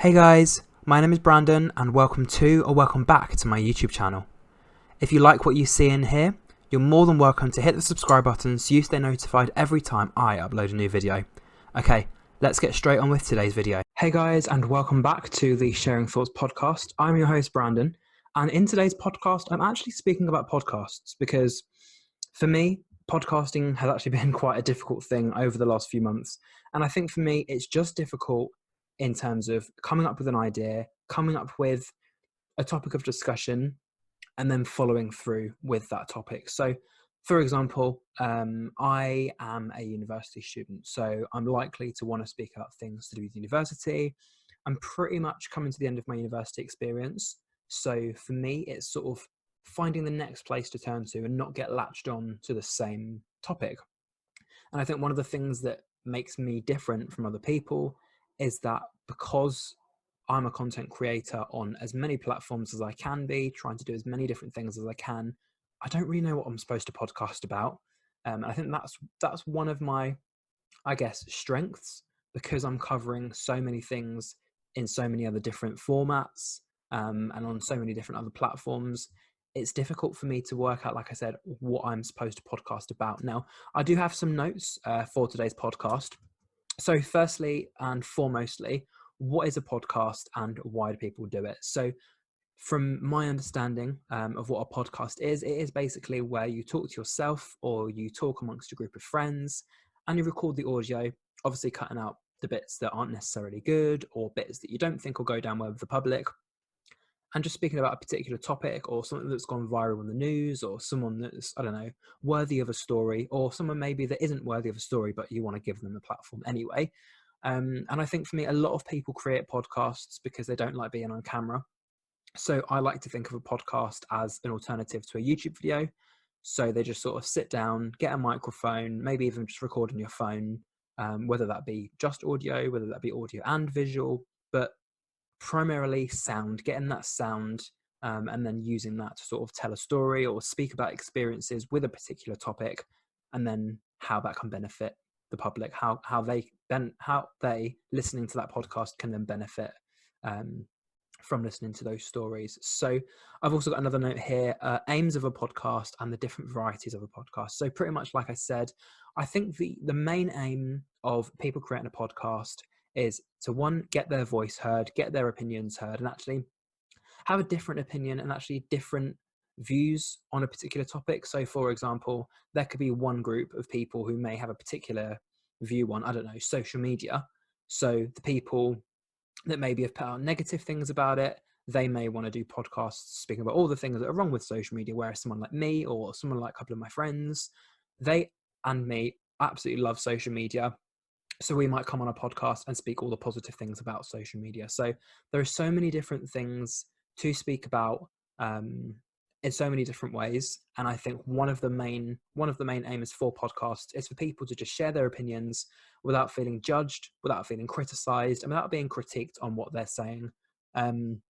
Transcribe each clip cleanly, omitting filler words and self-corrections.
Hey guys, my name is Brandon and welcome back to my YouTube channel. If you like what you see in here, you're more than welcome to hit the subscribe button so you stay notified every time I upload a new video. Okay, let's get straight on with today's video. Hey guys, and welcome back to the Sharing Thoughts podcast. I'm your host Brandon, and in today's podcast I'm actually speaking about podcasts because for me, podcasting has actually been quite a difficult thing over the last few months. And I think for me, it's just difficult in terms of coming up with an idea, coming up with a topic of discussion, and then following through with that topic. So, for example, I am a university student, so I'm likely to want to speak about things to do with university. I'm pretty much coming to the end of my university experience. So for me, it's sort of finding the next place to turn to and not get latched on to the same topic. And I think one of the things that makes me different from other people is that because I'm a content creator on as many platforms as I can be, trying to do as many different things as I can, I don't really know what I'm supposed to podcast about. I think that's one of my, I guess, strengths, because I'm covering so many things in so many other different formats and on so many different other platforms. It's difficult for me to work out, like I said, what I'm supposed to podcast about. Now, I do have some notes for today's podcast. So firstly and foremostly, what is a podcast and why do people do it? So from my understanding of what a podcast is, it is basically where you talk to yourself or you talk amongst a group of friends and you record the audio, obviously cutting out the bits that aren't necessarily good or bits that you don't think will go down well with the public, and just speaking about a particular topic or something that's gone viral in the news or someone that's, I don't know, worthy of a story, or someone maybe that isn't worthy of a story, but you want to give them a platform anyway. And I think for me, a lot of people create podcasts because they don't like being on camera. So I like to think of a podcast as an alternative to a YouTube video. So they just sort of sit down, get a microphone, maybe even just record on your phone, whether that be just audio, whether that be audio and visual, but primarily sound, getting that sound, and then using that to sort of tell a story or speak about experiences with a particular topic, and then how that can benefit the public, how they listening to that podcast can then benefit from listening to those stories. So I've also got another note here, aims of a podcast and the different varieties of a podcast. So pretty much like I said, I think the main aim of people creating a podcast is to, one, get their voice heard, get their opinions heard, and actually have a different opinion and actually different views on a particular topic. So for example, there could be one group of people who may have a particular view on, I don't know, social media. So the people that maybe have put out negative things about it, they may want to do podcasts speaking about all the things that are wrong with social media, whereas someone like me or someone like a couple of my friends, they and me absolutely love social media. So we might come on a podcast and speak all the positive things about social media. So there are so many different things to speak about in so many different ways. And I think one of the main aims for podcasts is for people to just share their opinions without feeling judged, without feeling criticized, and without being critiqued on what they're saying. And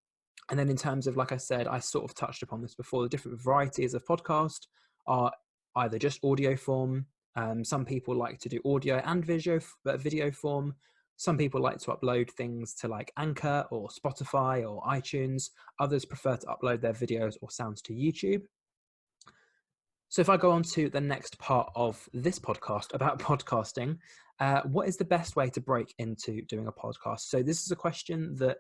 then in terms of, like I said, I sort of touched upon this before, the different varieties of podcast are either just audio form. Some people like to do audio and video form. Some people like to upload things to like Anchor or Spotify or iTunes. Others prefer to upload their videos or sounds to YouTube. So if I go on to the next part of this podcast about podcasting, what is the best way to break into doing a podcast? So this is a question that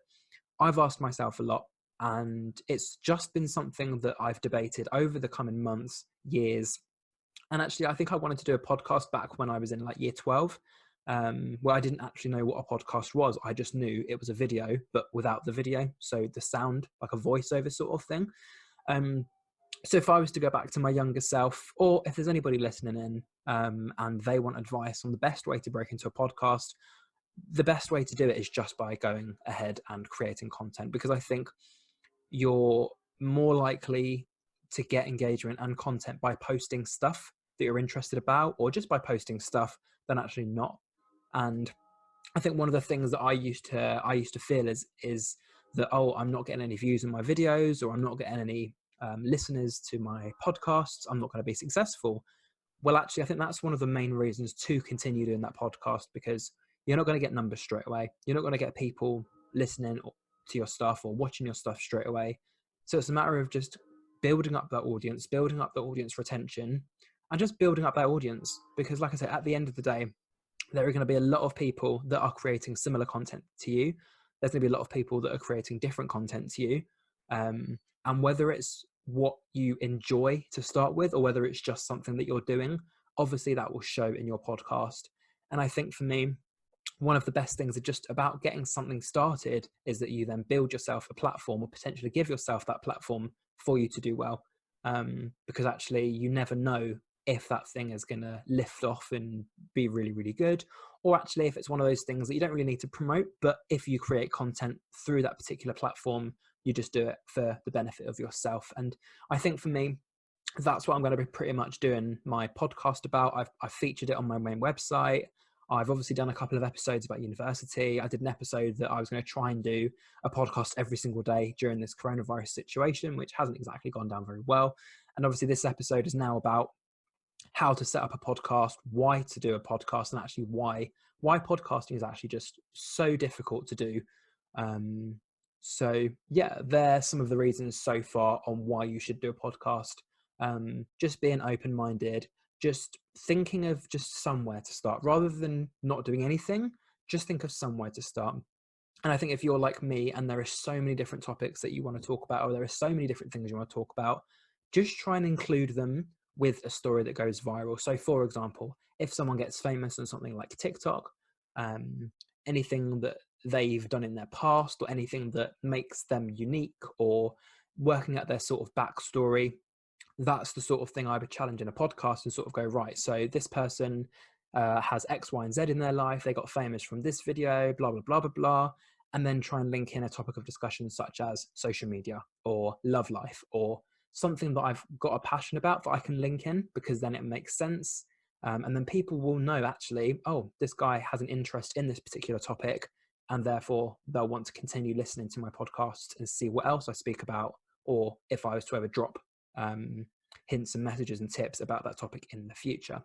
I've asked myself a lot, and it's just been something that I've debated over the coming months, years. And actually, I think I wanted to do a podcast back when I was in like year 12, where I didn't actually know what a podcast was. I just knew it was a video, but without the video. So the sound, like a voiceover sort of thing. So if I was to go back to my younger self, or if there's anybody listening in and they want advice on the best way to break into a podcast, the best way to do it is just by going ahead and creating content, because I think you're more likely to get engagement and content by posting stuff that you're interested about, or just by posting stuff than actually not. And I think one of the things that I used to feel is that, oh, I'm not getting any views in my videos, or I'm not getting any listeners to my podcasts, I'm not going to be successful. Well, actually, I think that's one of the main reasons to continue doing that podcast, because you're not going to get numbers straight away. You're not going to get people listening to your stuff or watching your stuff straight away. So it's a matter of just building up that audience retention, and just building up that audience. Because like I said, at the end of the day, there are going to be a lot of people that are creating similar content to you. There's going to be a lot of people that are creating different content to you. And whether it's what you enjoy to start with, or whether it's just something that you're doing, obviously that will show in your podcast. And I think for me, one of the best things just about getting something started is that you then build yourself a platform, or potentially give yourself that platform for you to do well. Because actually you never know if that thing is going to lift off and be really, really good, or actually if it's one of those things that you don't really need to promote, but if you create content through that particular platform, you just do it for the benefit of yourself. And I think for me, that's what I'm going to be pretty much doing my podcast about. I've featured it on my main website. I've obviously done a couple of episodes about university. I did an episode that I was going to try and do a podcast every single day during this coronavirus situation, which hasn't exactly gone down very well. And obviously this episode is now about how to set up a podcast, why to do a podcast, and actually why podcasting is actually just so difficult to do. So yeah, there's some of the reasons so far on why you should do a podcast. Just being open-minded, just thinking of just somewhere to start rather than not doing anything. Just think of somewhere to start. And I think if you're like me and there are so many different topics that you want to talk about, or there are so many different things you want to talk about, just try and include them with a story that goes viral. So for example, if someone gets famous on something like TikTok, anything that they've done in their past, or anything that makes them unique, or working at their sort of backstory, that's the sort of thing I would challenge in a podcast and sort of go, right, so this person has X, Y, and Z in their life. They got famous from this video, blah, blah, blah, blah, blah. And then try and link in a topic of discussion such as social media or love life, or something that I've got a passion about that I can link in, because then it makes sense. And then people will know actually, oh, this guy has an interest in this particular topic, and therefore they'll want to continue listening to my podcast and see what else I speak about, or if I was to ever drop hints and messages and tips about that topic in the future.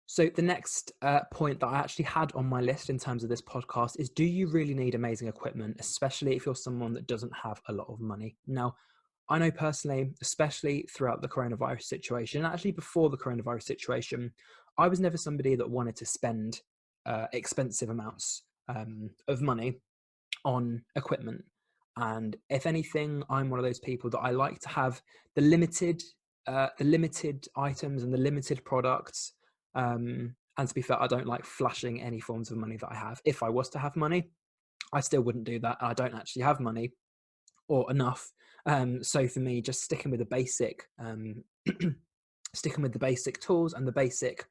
So the next point that I actually had on my list in terms of this podcast is, do you really need amazing equipment, especially if you're someone that doesn't have a lot of money? Now, I know personally, especially throughout the coronavirus situation, and actually before the coronavirus situation, I was never somebody that wanted to spend expensive amounts of money on equipment. And if anything, I'm one of those people that I like to have the limited items and the limited products. And to be fair, I don't like flashing any forms of money that I have. If I was to have money, I still wouldn't do that. I don't actually have money or enough. So for me, just sticking with the basic, sticking with the basic tools and the basic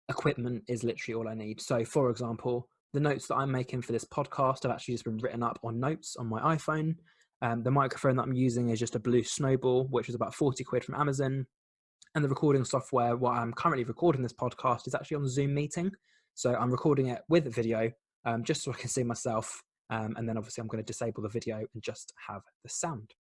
equipment is literally all I need. So for example, the notes that I'm making for this podcast have actually just been written up on notes on my iPhone. The microphone that I'm using is just a Blue Snowball, which is about 40 quid from Amazon. And the recording software, while I'm currently recording this podcast, is actually on Zoom meeting. So I'm recording it with a video, just so I can see myself. And then obviously I'm going to disable the video and just have the sound.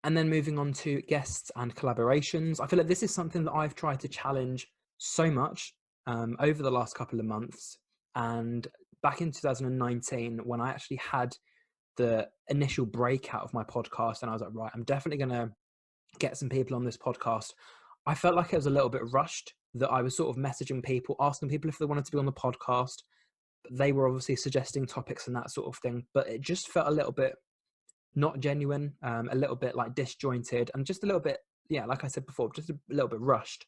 And then moving on to guests and collaborations. I feel like this is something that I've tried to challenge so much over the last couple of months. And back in 2019, when I actually had the initial breakout of my podcast, and I was like, right, I'm definitely going to get some people on this podcast. I felt like it was a little bit rushed, that I was sort of messaging people, asking people if they wanted to be on the podcast. They were obviously suggesting topics and that sort of thing, but it just felt a little bit not genuine, a little bit like disjointed, and just a little bit, yeah, like I said before, just a little bit rushed.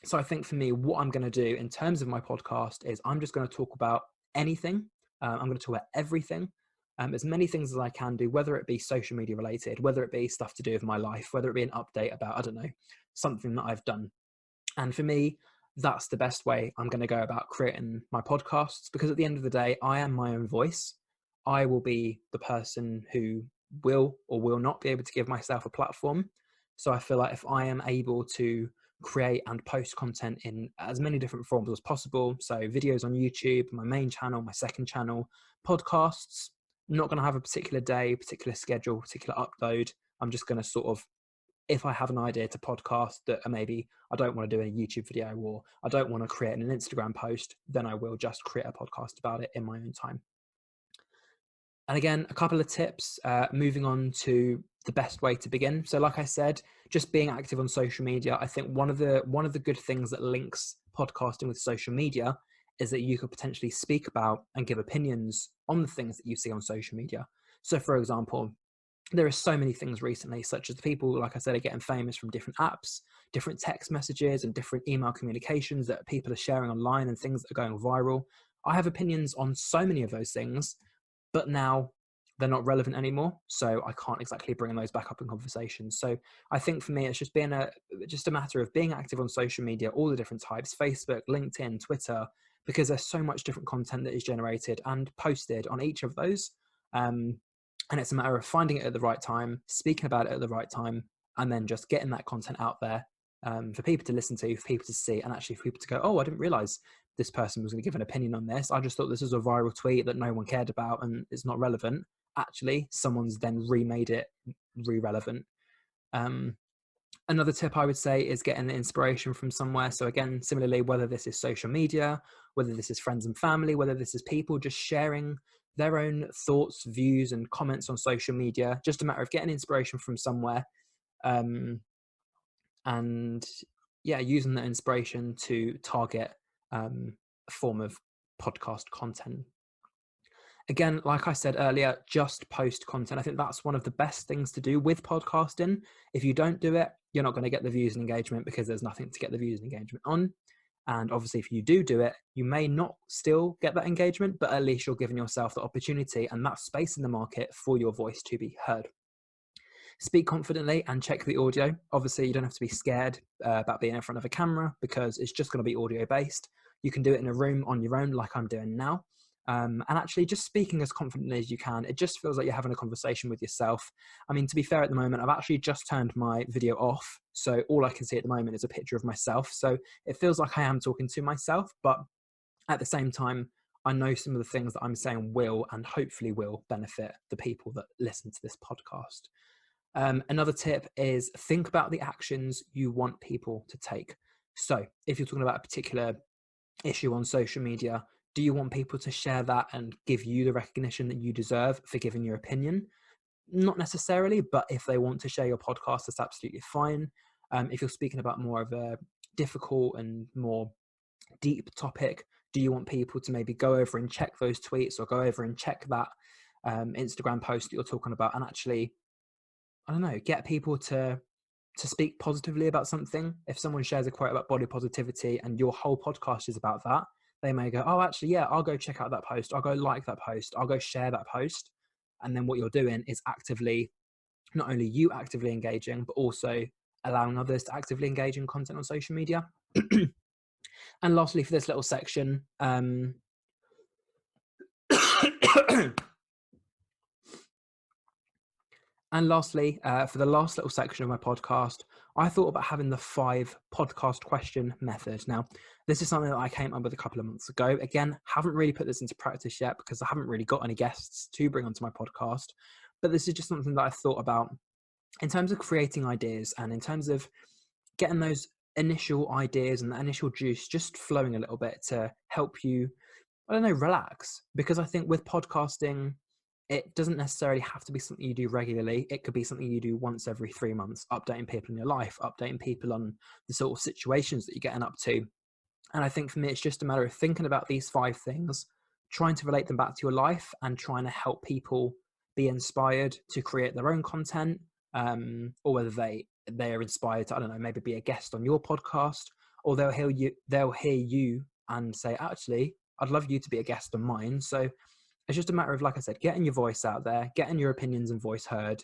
So I think for me, what I'm going to do in terms of my podcast is I'm just going to talk about anything. I'm going to talk about everything, as many things as I can do, whether it be social media related, whether it be stuff to do with my life, whether it be an update about, I don't know, something that I've done. And for me, that's the best way I'm going to go about creating my podcasts, because at the end of the day, I am my own voice. I will be the person who will or will not be able to give myself a platform. So I feel like if I am able to create and post content in as many different forms as possible, so videos on YouTube, my main channel, my second channel, podcasts, I'm not going to have a particular day, particular schedule, particular upload. I'm just going to sort of if I have an idea to podcast that maybe I don't want to do a YouTube video or I don't want to create an Instagram post, then I will just create a podcast about it in my own time. And again, a couple of tips, moving on to the best way to begin. So like I said, just being active on social media. I think one of the good things that links podcasting with social media is that you could potentially speak about and give opinions on the things that you see on social media. So for example, there are so many things recently, such as people, like I said, are getting famous from different apps, different text messages and different email communications that people are sharing online and things that are going viral. I have opinions on so many of those things, but now they're not relevant anymore. So I can't exactly bring those back up in conversations. So I think for me, it's just just a matter of being active on social media, all the different types, Facebook, LinkedIn, Twitter, because there's so much different content that is generated and posted on each of those. And it's a matter of finding it at the right time, speaking about it at the right time, and then just getting that content out there for people to listen to, for people to see, and actually for people to go, oh, I didn't realize this person was going to give an opinion on this. I just thought this was a viral tweet that no one cared about and it's not relevant. Actually, someone's then remade it re-relevant. Another tip I would say is getting the inspiration from somewhere. So again, similarly, whether this is social media, whether this is friends and family, whether this is people just sharing their own thoughts, views, and comments on social media, just a matter of getting inspiration from somewhere. And yeah, using that inspiration to target a form of podcast content. Again, like I said earlier, just post content. I think that's one of the best things to do with podcasting. If you don't do it, you're not going to get the views and engagement because there's nothing to get the views and engagement on. And obviously, if you do it, you may not still get that engagement, but at least you're giving yourself the opportunity and that space in the market for your voice to be heard. Speak confidently and check the audio. Obviously, you don't have to be scared about being in front of a camera because it's just going to be audio based. You can do it in a room on your own like I'm doing now. And actually just speaking as confidently as you can, it just feels like you're having a conversation with yourself. I mean, to be fair, at the moment, I've actually just turned my video off. So all I can see at the moment is a picture of myself. So it feels like I am talking to myself, but at the same time, I know some of the things that I'm saying will and hopefully will benefit the people that listen to this podcast. Another tip is think about the actions you want people to take. So if you're talking about a particular issue on social media, do you want people to share that and give you the recognition that you deserve for giving your opinion? Not necessarily, but if they want to share your podcast, that's absolutely fine. If you're speaking about more of a difficult and more deep topic, do you want people to maybe go over and check those tweets or go over and check that Instagram post that you're talking about and actually, I don't know, get people to speak positively about something? If someone shares a quote about body positivity and your whole podcast is about that, they may go, oh, actually, yeah, I'll go check out that post. I'll go like that post. I'll go share that post. And then what you're doing is actively, not only you actively engaging, but also allowing others to actively engage in content on social media. And lastly, for this little section, and lastly, for the last little section of my podcast, I thought about having the 5 podcast question method. Now, this is something that I came up with a couple of months ago. Again, haven't really put this into practice yet because I haven't really got any guests to bring onto my podcast. But this is just something that I've thought about in terms of creating ideas and in terms of getting those initial ideas and the initial juice just flowing a little bit to help you, I don't know, relax. Because I think with podcasting, it doesn't necessarily have to be something you do regularly. It could be something you do once every 3 months, updating people in your life, updating people on the sort of situations that you're getting up to. And I think for me, it's just a matter of thinking about these 5 things, trying to relate them back to your life and trying to help people be inspired to create their own content, or whether they are inspired to, I don't know, maybe be a guest on your podcast, or they'll hear you and say, actually, I'd love you to be a guest on mine. So it's just a matter of, like I said, getting your voice out there, getting your opinions and voice heard.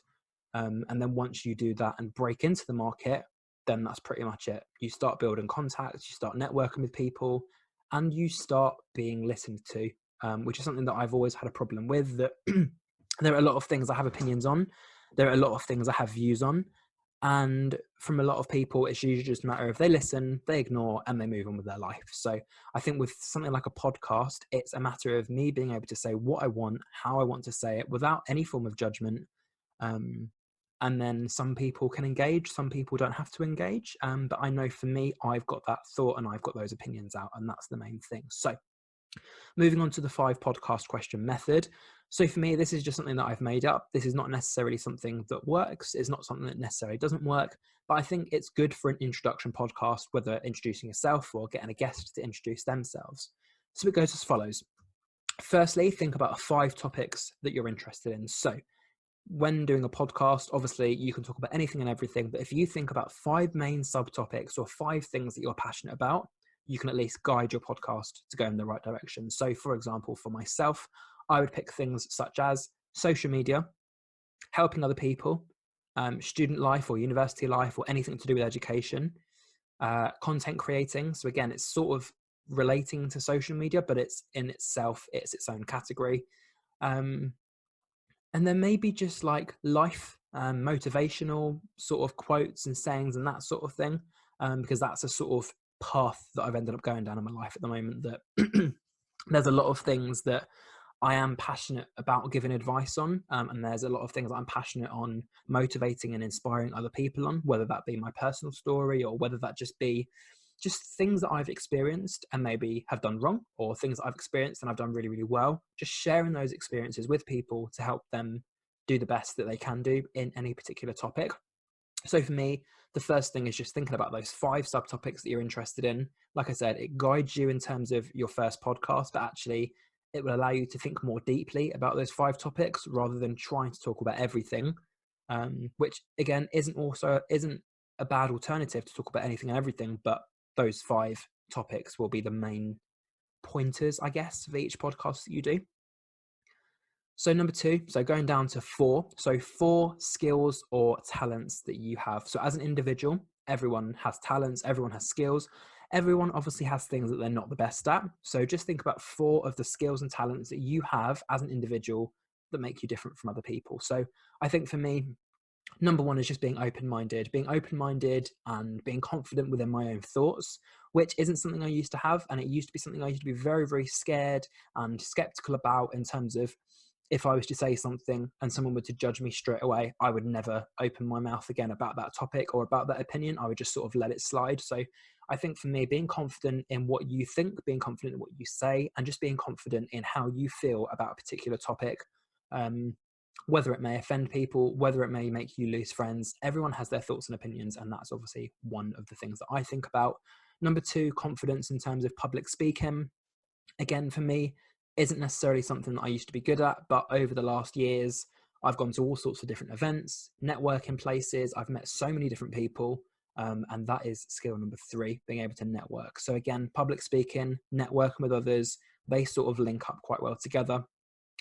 And then once you do that and break into the market, then that's pretty much it. You start building contacts, you start networking with people, and you start being listened to, which is something that I've always had a problem with. That there are a lot of things I have opinions on. There are a lot of things I have views on. And from a lot of people, it's usually just a matter of they listen, they ignore, and they move on with their life. So I think with something like a podcast, it's a matter of me being able to say what I want, how I want to say it, without any form of judgment, and then some people can engage, some people don't have to engage. But I know for me, I've got that thought and I've got those opinions out, and that's the main thing. So moving on to the 5 podcast question method. So for me, this is just something that I've made up. This is not necessarily something that works. It's not something that necessarily doesn't work, but I think it's good for an introduction podcast, whether introducing yourself or getting a guest to introduce themselves. So it goes as follows. Firstly, think about 5 topics that you're interested in. So when doing a podcast, obviously you can talk about anything and everything, but if you think about 5 main subtopics or 5 things that you're passionate about, you can at least guide your podcast to go in the right direction. So for example, for myself, I would pick things such as social media, helping other people, student life or university life or anything to do with education, content creating. So again, it's sort of relating to social media, but it's in itself, it's its own category. And then maybe just like life, motivational sort of quotes and sayings and that sort of thing, because that's a sort of path that I've ended up going down in my life at the moment, that there's a lot of things that I am passionate about giving advice on, and there's a lot of things that I'm passionate on motivating and inspiring other people on, whether that be my personal story or whether that just be just things that I've experienced and maybe have done wrong, or things that I've experienced and I've done really, really well. Just sharing those experiences with people to help them do the best that they can do in any particular topic. So for me, the first thing is just thinking about those 5 subtopics that you're interested in. Like I said, it guides you in terms of your first podcast, but actually it will allow you to think more deeply about those 5 topics rather than trying to talk about everything, which again isn't a bad alternative to talk about anything and everything, but those 5 topics will be the main pointers, I guess, for each podcast that you do. So number 2, so going down to 4. So 4 skills or talents that you have. So as an individual, everyone has talents, everyone has skills. Everyone obviously has things that they're not the best at. So just think about 4 of the skills and talents that you have as an individual that make you different from other people. So I think for me, number 1 is just being open-minded and being confident within my own thoughts, which isn't something I used to have. And it used to be something I used to be very, very scared and skeptical about, in terms of if I was to say something and someone were to judge me straight away, I would never open my mouth again about that topic or about that opinion. I would just sort of let it slide. So I think for me, being confident in what you think, being confident in what you say, and just being confident in how you feel about a particular topic, whether it may offend people, whether it may make you lose friends, everyone has their thoughts and opinions. And that's obviously one of the things that I think about. Number 2, confidence in terms of public speaking. Again, for me, isn't necessarily something that I used to be good at, but over the last years, I've gone to all sorts of different events, networking places. I've met so many different people, and that is skill number 3, being able to network. So again, public speaking, networking with others, they sort of link up quite well together.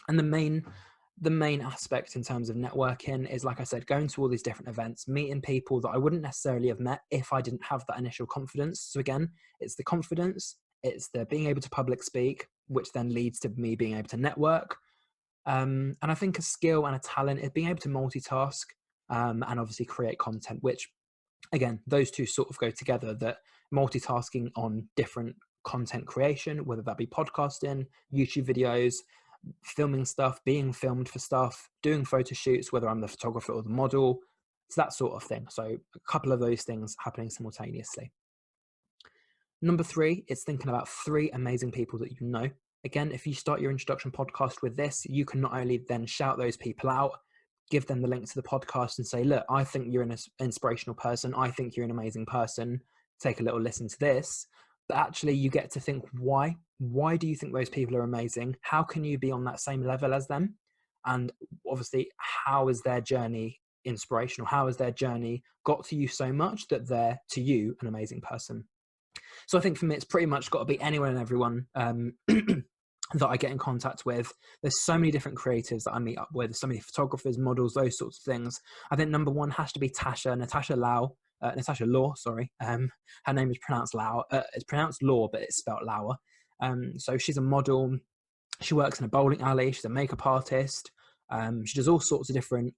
And the main aspect in terms of networking is, like I said, going to all these different events, meeting people that I wouldn't necessarily have met if I didn't have that initial confidence. So again, it's the confidence, it's the being able to public speak, which then leads to me being able to network. And I think a skill and a talent is being able to multitask, and obviously create content, which again, those 2 sort of go together, that multitasking on different content creation, whether that be podcasting, YouTube videos, filming stuff, being filmed for stuff, doing photo shoots, whether I'm the photographer or the model. It's that sort of thing. So a couple of those things happening simultaneously. Number 3 is thinking about 3 amazing people that you know. Again, if you start your introduction podcast with this, you can not only then shout those people out, give them the link to the podcast and say, look, I think you're an inspirational person. I think you're an amazing person. Take a little listen to this. But actually you get to think, why? Why do you think those people are amazing? How can you be on that same level as them? And obviously, how is their journey inspirational? How has their journey got to you so much that they're, to you, an amazing person? So I think for me, it's pretty much got to be anyone and everyone that I get in contact with. There's so many different creatives that I meet up with, so many photographers, models, those sorts of things. I think number 1 has to be Natasha Law, sorry. Her name is pronounced Lau. It's pronounced Law, but it's spelled Lauer. So she's a model. She works in a bowling alley. She's a makeup artist. She does all sorts of different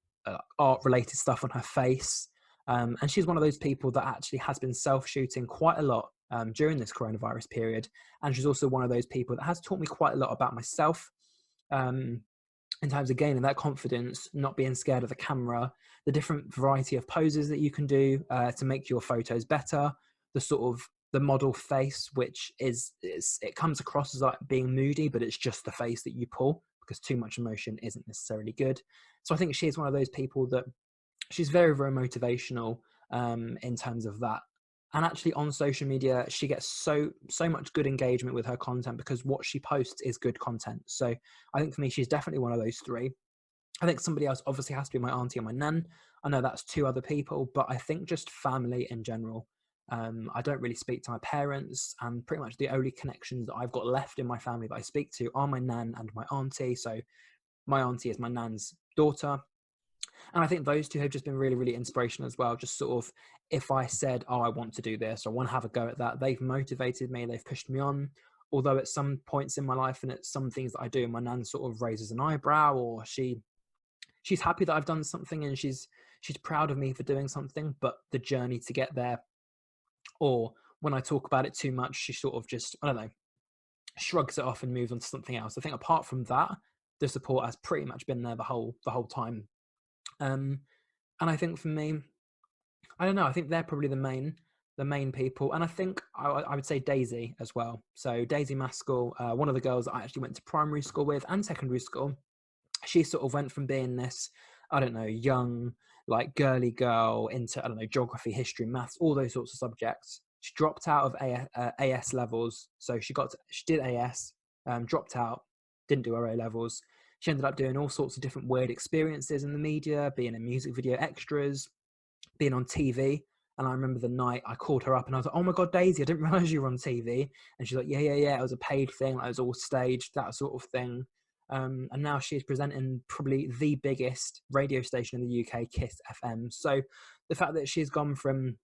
art-related stuff on her face. And she's one of those people that actually has been self-shooting quite a lot during this coronavirus period. And she's also one of those people that has taught me quite a lot about myself. in terms of gaining that confidence, not being scared of the camera, the different variety of poses that you can do to make your photos better, the sort of the model face, which is it comes across as like being moody, but it's just the face that you pull because too much emotion isn't necessarily good. So I think she is one of those people that she's very, very motivational in terms of that. And actually on social media, she gets so much good engagement with her content because what she posts is good content. So I think for me, she's definitely one of those three. I think somebody else obviously has to be my auntie and my nan. I know that's two other people, but I think just family in general. I don't really speak to my parents, and pretty much the only connections that I've got left in my family that I speak to are my nan and my auntie. So my auntie is my nan's daughter, and I think those two have just been really, really inspirational as well. Just sort of, if I said, oh, I want to do this, or I want to have a go at that, they've motivated me, they've pushed me on. Although at some points in my life and at some things that I do, my nan sort of raises an eyebrow, or she's happy that I've done something and she's proud of me for doing something, but the journey to get there, or when I talk about it too much, she sort of just, I don't know, shrugs it off and moves on to something else. I think apart from that, the support has pretty much been there the whole time. Um, and I think for me, I don't know. I think they're probably the main people, and I think I would say Daisy as well. So Daisy Maskell, one of the girls that I actually went to primary school with and secondary school. She sort of went from being this, I don't know, young, like girly girl into, I don't know, geography, history, maths, all those sorts of subjects. She dropped out of AS levels. So she did AS, dropped out, didn't do her A levels. She ended up doing all sorts of different weird experiences in the media, being in music video extras, being on TV. And I remember the night I called her up and I was like, oh my God, Daisy, I didn't realize you were on TV. And she's like, yeah, it was a paid thing. Like, it was all staged, that sort of thing. And now she's presenting probably the biggest radio station in the UK, Kiss FM. So the fact that she's gone from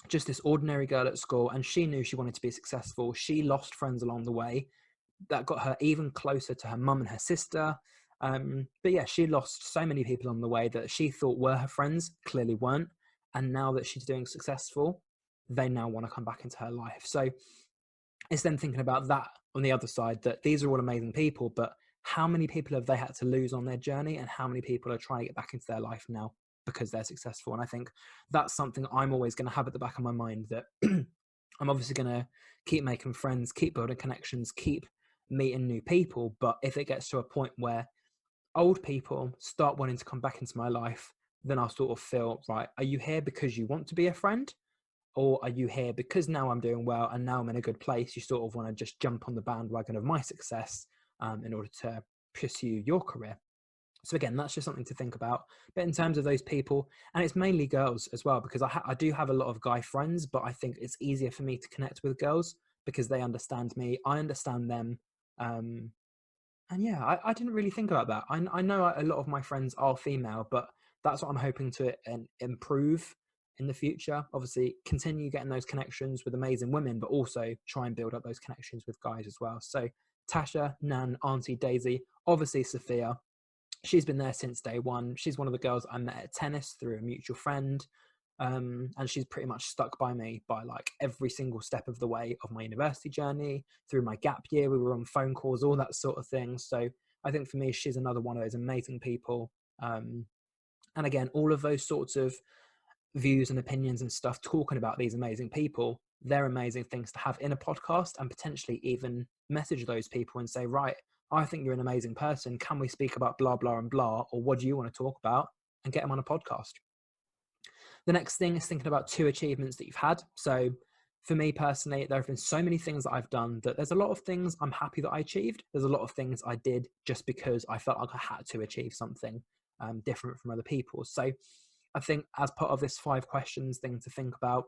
just this ordinary girl at school and she knew she wanted to be successful, she lost friends along the way. That got her even closer to her mum and her sister. But yeah, she lost so many people on the way that she thought were her friends, clearly weren't. And now that she's doing successful, they now want to come back into her life. So it's then thinking about that on the other side, that these are all amazing people, but how many people have they had to lose on their journey, and how many people are trying to get back into their life now because they're successful? And I think that's something I'm always going to have at the back of my mind, that I'm obviously going to keep making friends, keep building connections, keep meeting new people. But if it gets to a point where old people start wanting to come back into my life, then I'll sort of feel, right, are you here because you want to be a friend? Or are you here because now I'm doing well and now I'm in a good place? You sort of want to just jump on the bandwagon of my success in order to pursue your career. So again, that's just something to think about. But in terms of those people, and it's mainly girls as well, because I do have a lot of guy friends, but I think it's easier for me to connect with girls because they understand me, I understand them. Um, and yeah, I didn't really think about that. I know a lot of my friends are female, but that's what I'm hoping to improve in the future. Obviously, continue getting those connections with amazing women, but also try and build up those connections with guys as well. So Tasha, Nan, Auntie Daisy, obviously Sophia. She's been there since day one. She's one of the girls I met at tennis through a mutual friend. And she's pretty much stuck by me by like every single step of the way of my university journey, through my gap year. We were on phone calls, all that sort of thing. So I think for me, she's another one of those amazing people. And again, all of those sorts of views and opinions and stuff, talking about these amazing people, they're amazing things to have in a podcast, and potentially even message those people and say, right, I think you're an amazing person. Can we speak about blah, blah, and blah? Or what do you want to talk about? And get them on a podcast. The next thing is thinking about 2 achievements that you've had. So for me personally, there have been so many things that I've done that there's a lot of things I'm happy that I achieved. There's a lot of things I did just because I felt like I had to achieve something different from other people. So I think as part of this 5 questions thing to think about,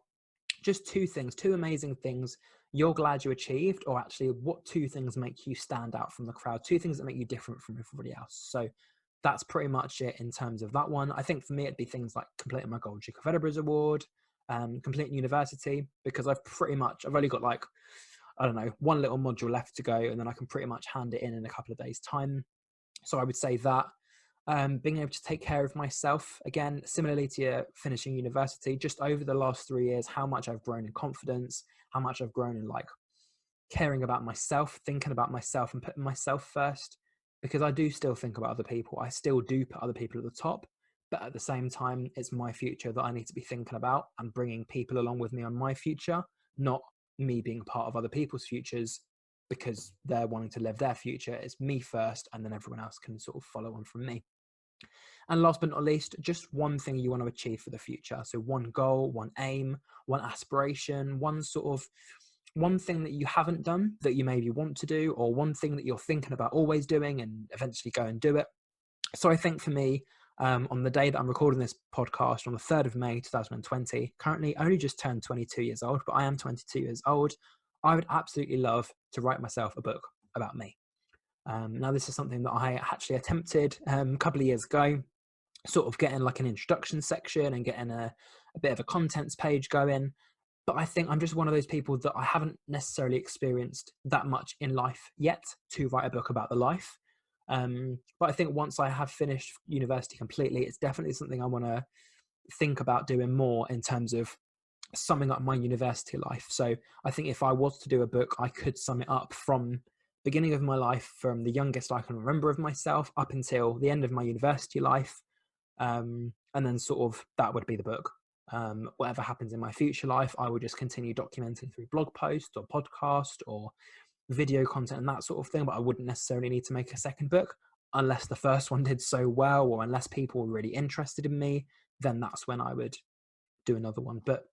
just 2 things, 2 amazing things you're glad you achieved, or actually what 2 things make you stand out from the crowd, 2 things that make you different from everybody else. So that's pretty much it in terms of that one. I think for me, it'd be things like completing my Gold Duke of Edinburgh's award, completing university, because I've only got like, I don't know, 1 little module left to go, and then I can pretty much hand it in a couple of days' time. So I would say that. Being able to take care of myself, again, similarly to finishing university, just over the last 3 years, how much I've grown in confidence, how much I've grown in like caring about myself, thinking about myself and putting myself first. because I do still think about other people. I still do put other people at the top, but at the same time, it's my future that I need to be thinking about and bringing people along with me on my future, not me being part of other people's futures because they're wanting to live their future. It's me first, and then everyone else can sort of follow on from me. And last but not least, just one thing you want to achieve for the future. So one goal, one aim, one aspiration, one thing that you haven't done that you maybe want to do, or one thing that you're thinking about always doing and eventually go and do it. So I think for me, on the day that I'm recording this podcast on the 3rd of May 2020, currently only just turned 22 years old, but I am 22 years old. I would absolutely love to write myself a book about me. Now, this is something that I actually attempted a couple of years ago, sort of getting like an introduction section and getting a bit of a contents page going. But I think I'm just one of those people that I haven't necessarily experienced that much in life yet to write a book about the life. But I think once I have finished university completely, it's definitely something I want to think about doing more in terms of summing up my university life. So I think if I was to do a book, I could sum it up from beginning of my life, from the youngest I can remember of myself up until the end of my university life. And then sort of that would be the book. Whatever happens in my future life, I will just continue documenting through blog posts or podcast or video content and that sort of thing. But I wouldn't necessarily need to make a second book unless the first one did so well, or unless people were really interested in me, then that's when I would do another one. But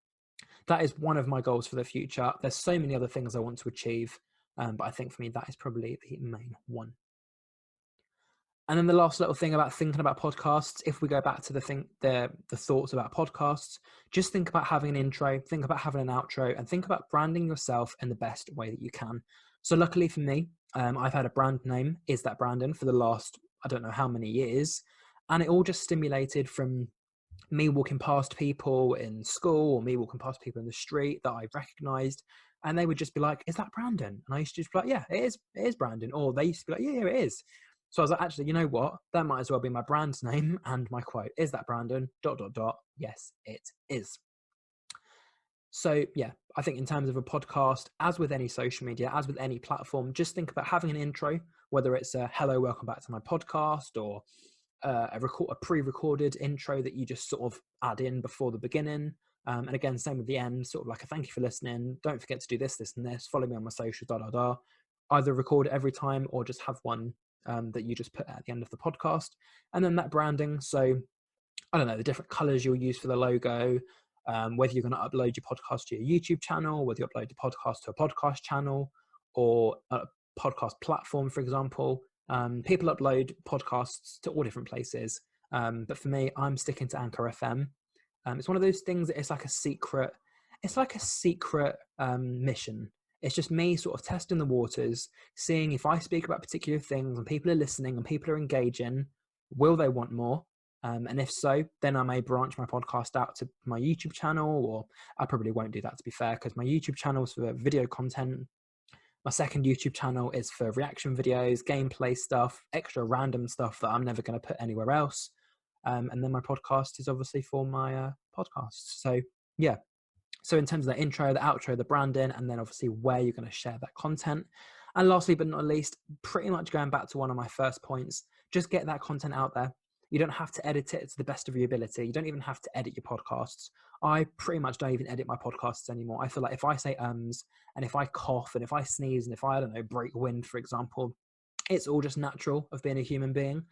that is one of my goals for the future. There's so many other things I want to achieve, but I think for me, that is probably the main one. And then the last little thing about thinking about podcasts, if we go back to the thoughts about podcasts, just think about having an intro, think about having an outro, and think about branding yourself in the best way that you can. So luckily for me, I've had a brand name, isthatbrandon, for the last, I don't know how many years. And it all just stimulated from me walking past people in school or me walking past people in the street that I recognized. And they would just be like, is that Brandon? And I used to just be like, yeah, it is Brandon. Or they used to be like, yeah, it is. So I was like, actually, you know what? That might as well be my brand name and my quote. Is that Brandon? ... Yes, it is. So yeah, I think in terms of a podcast, as with any social media, as with any platform, just think about having an intro, whether it's a hello, welcome back to my podcast, or a pre-recorded intro that you just sort of add in before the beginning. And again, same with the end, sort of like a thank you for listening. Don't forget to do this, this, and this. Follow me on my social, ... Either record it every time or just have one that you just put at the end of the podcast. And then that branding. So I don't know, the different colors you'll use for the logo, whether you're going to upload your podcast to your YouTube channel, whether you upload the podcast to a podcast channel or a podcast platform, for example. People upload podcasts to all different places. But for me, I'm sticking to Anchor FM. It's one of those things that it's like a secret mission. It's just me sort of testing the waters, seeing if I speak about particular things and people are listening and people are engaging, will they want more? And if so, then I may branch my podcast out to my YouTube channel, or I probably won't do that, to be fair, because my YouTube channel is for video content. My second YouTube channel is for reaction videos, gameplay stuff, extra random stuff that I'm never going to put anywhere else. And then my podcast is obviously for my podcasts. So yeah. So in terms of the intro, the outro, the branding, and then obviously where you're going to share that content. And lastly, but not least, pretty much going back to one of my first points, just get that content out there. You don't have to edit it to the best of your ability. You don't even have to edit your podcasts. I pretty much don't even edit my podcasts anymore. I feel like if I say and if I cough and if I sneeze and if I don't know, break wind, for example, it's all just natural of being a human being.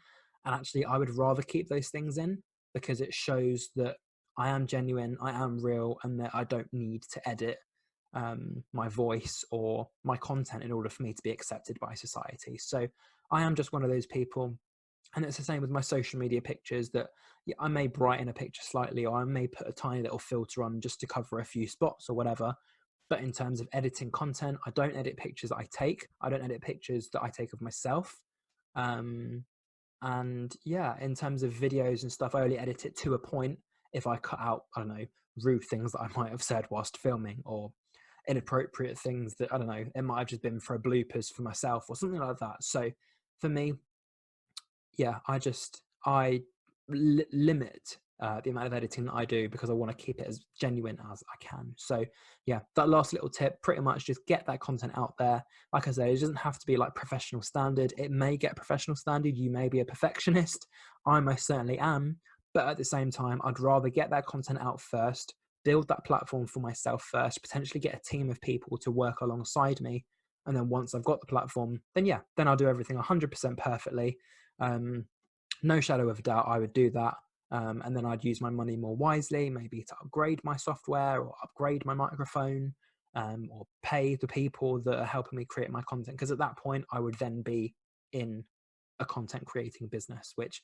And actually, I would rather keep those things in because it shows that I am genuine, I am real, and that I don't need to edit my voice or my content in order for me to be accepted by society. So I am just one of those people. And it's the same with my social media pictures, that I may brighten a picture slightly, or I may put a tiny little filter on just to cover a few spots or whatever. But in terms of editing content, I don't edit pictures that I take. I don't edit pictures that I take of myself. And yeah, in terms of videos and stuff, I only edit it to a point. If I cut out, I don't know, rude things that I might have said whilst filming, or inappropriate things that, I don't know, it might have just been for bloopers for myself or something like that. So for me, yeah, I limit the amount of editing that I do, because I want to keep it as genuine as I can. So yeah, that last little tip, pretty much just get that content out there. Like I say, it doesn't have to be like professional standard. It may get professional standard. You may be a perfectionist. I most certainly am. But at the same time, I'd rather get that content out first, build that platform for myself first, potentially get a team of people to work alongside me. And then once I've got the platform, then yeah, then I'll do everything 100% perfectly. No shadow of a doubt, I would do that. And then I'd use my money more wisely, maybe to upgrade my software or upgrade my microphone, or pay the people that are helping me create my content. Because at that point, I would then be in a content creating business, which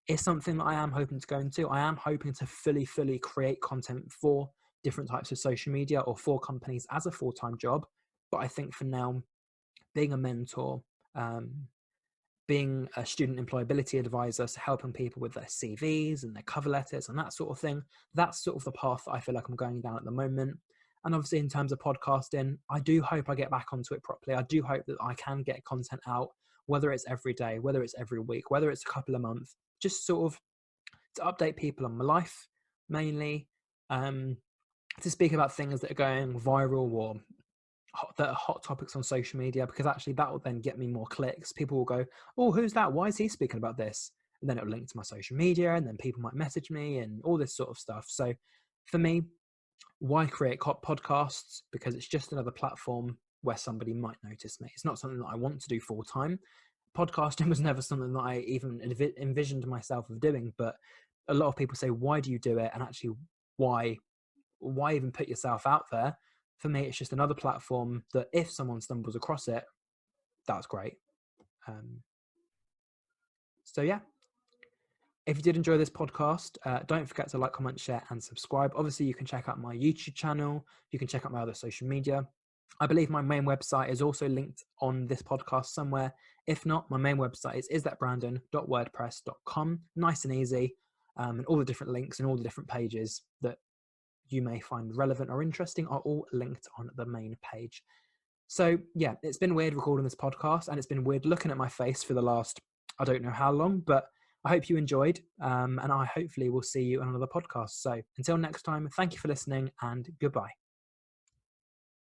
is something that I am hoping to go into. I am hoping to fully create content for different types of social media or for companies as a full-time job. But I think for now, being a mentor, being a student employability advisor, so helping people with their CVs and their cover letters and that sort of thing, that's sort of the path that I feel like I'm going down at the moment. And obviously in terms of podcasting, I do hope I get back onto it properly. I do hope that I can get content out, whether it's every day, whether it's every week, whether it's a couple of months, just sort of to update people on my life mainly, to speak about things that are going viral or that are hot topics on social media, because actually that will then get me more clicks. People will go, oh, who's that? Why is he speaking about this? And then it'll link to my social media, and then people might message me and all this sort of stuff. So for me, why create podcasts? Because it's just another platform where somebody might notice me. It's not something that I want to do full time. Podcasting was never something that I even envisioned myself of doing, but a lot of people say, why do you do it? And actually, why even put yourself out there? For me, it's just another platform that if someone stumbles across it, that's great. So yeah, if you did enjoy this podcast, don't forget to like, comment, share, and subscribe. Obviously, you can check out my YouTube channel. You can check out my other social media. I believe my main website is also linked on this podcast somewhere. If not, my main website is isthatbrandon.wordpress.com. Nice and easy. And all the different links and all the different pages that you may find relevant or interesting are all linked on the main page. So yeah, it's been weird recording this podcast, and it's been weird looking at my face for the last, I don't know how long, but I hope you enjoyed, and I hopefully will see you on another podcast. So until next time, thank you for listening, and goodbye.